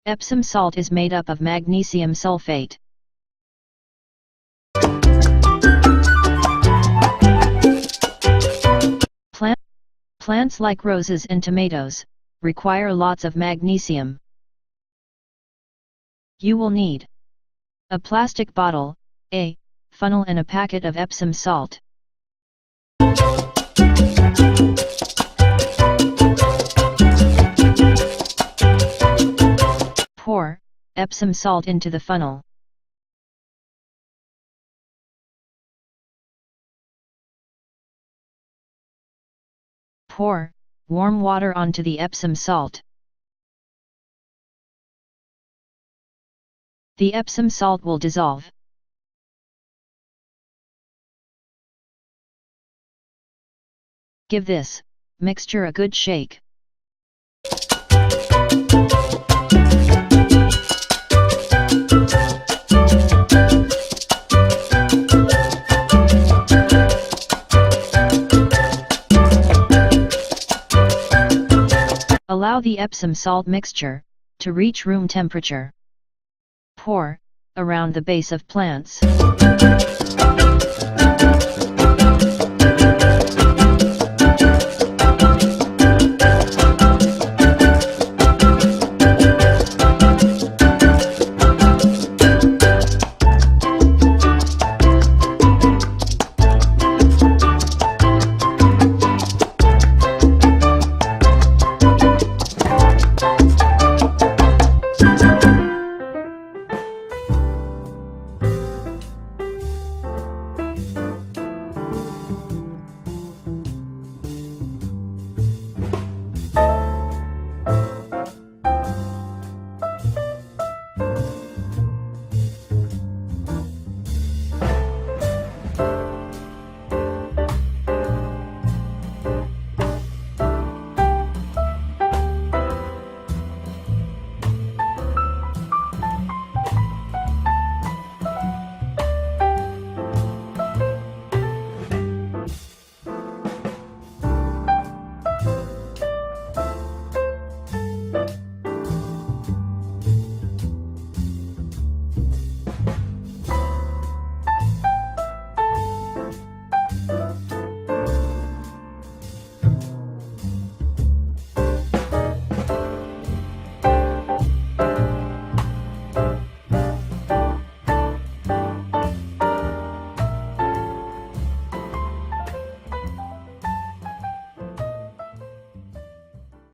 Epsom salt is made up of magnesium sulfate. Plants like roses and tomatoes require lots of magnesium. You will need a plastic bottle, a funnel and a packet of Epsom salt. Pour Epsom salt into the funnel. Pour warm water onto the Epsom salt. The Epsom salt will dissolve. Give this mixture a good shake. Allow the Epsom salt mixture to reach room temperature. Pour around the base of plants.